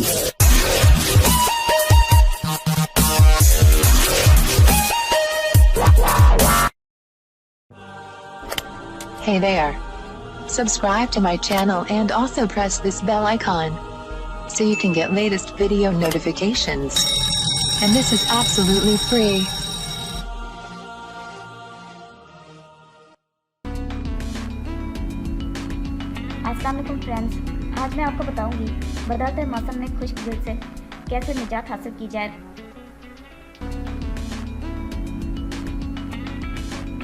Hey there. Subscribe to my channel and also press this bell icon so you can get latest video notifications. And this is absolutely free. अस्सलाम वालेकुम friends, आज मैं आपको बताऊंगी बदलते मौसम में खुश्क दिल से कैसे निजात हासिल की जाए।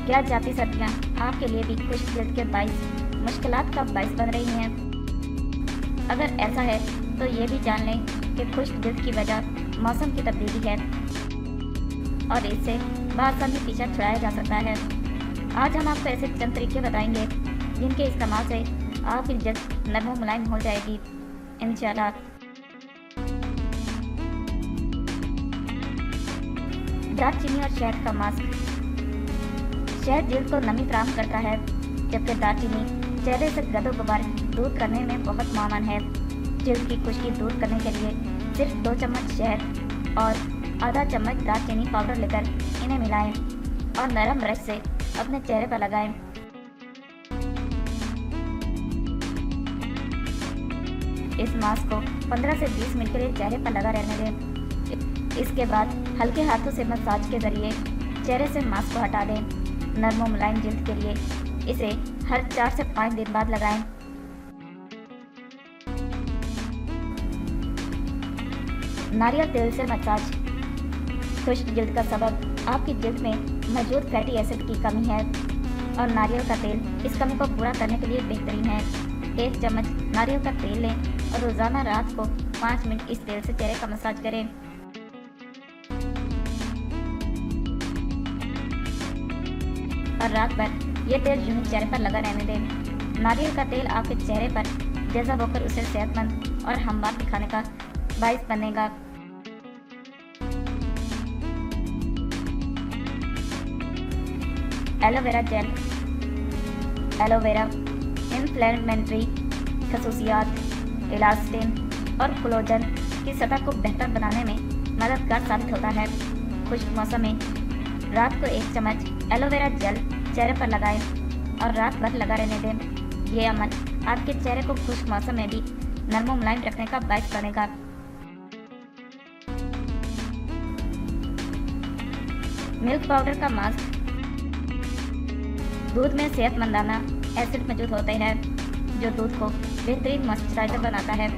क्या जाती सर्दियाँ आपके लिए भी खुश्क दिल के बाइस मुश्किलात का बाइस बन रही हैं? अगर ऐसा है तो ये भी जान लें कि खुश्क दिल की वजह मौसम की तब्दीली है और इससे बआसानी पीछा छुड़ाया जा सकता है। आज हम आपको ऐसे चंद तरीके बताएंगे जिनके इस्तेमाल से आपकी जल्द नरम व मुलायम हो जाएगी इंशाल्लाह। दालचीनी और शहद का मास्क। शहद जल्द को नमी फराहम करता है, जबकि दालचीनी चेहरे से गदो-गुबार दूर करने में बहुत मामन है। जल्द की खुश्की दूर करने के लिए सिर्फ 2 चम्मच शहद और आधा चम्मच दालचीनी पाउडर लेकर इन्हें मिलाएं और नरम ब्रश से अपने चेहरे पर लगाएं। इस मास्क को 15 से 20 मिनट के लिए चेहरे पर लगा रहने दें। इसके बाद हल्के हाथों से मसाज के जरिए चेहरे से मास्क को हटा दें। नरम व मुलायम जल्द के लिए इसे हर 4 से 5 दिन बाद लगाएं। नारियल तेल से मसाज। खुश्क जल्द का सबब आपकी जल्द में मौजूद फैटी एसिड की कमी है और नारियल का तेल इस कमी को पूरा करने के लिए बेहतरीन है। 1 चम्मच नारियल का तेल लें और रोज़ाना रात को 5 मिनट इस तेल से चेहरे का मसाज करें। और रात भर ये तेल यूं ही चेहरे पर लगा रहने दें। नारियल का तेल आपके चेहरे पर जज़ब होकर उसे सेहतमंद और हमवार दिखाने का बाइस बनेगा। Aloe vera gel. एलोवेरा इन्फ्लेमेटरी खसूसियात, इलास्टिन और कोलेजन की सतह को बेहतर बनाने में मददगार साबित होता है। खुश्क मौसम में रात को 1 चम्मच एलोवेरा जेल चेहरे पर लगाएं और रात भर लगा रहने दें। ये अमल आपके चेहरे को खुश्क मौसम में भी नरम व मुलायम रखने का बाइस बनेगा। मिल्क पाउडर का मास्क। दूध में सेहतमंदाना एसिड मौजूद होते हैं जो दूध को बेहतरीन मॉइस्चराइजर बनाता है।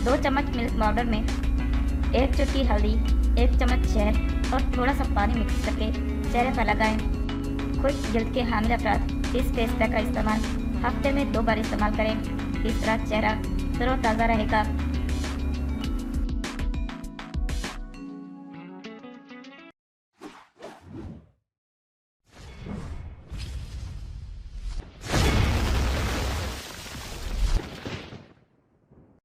2 चम्मच मिल्क पाउडर में 1 चुटकी हल्दी, 1 चम्मच शहद और थोड़ा सा पानी मिक्स करके चेहरे पर लगाएं। खुश्क जल्द के हामिल अफराद इस फेस पैक का इस्तेमाल हफ्ते में 2 बार इस्तेमाल करें। इस तरह चेहरा तरोताज़ा रहेगा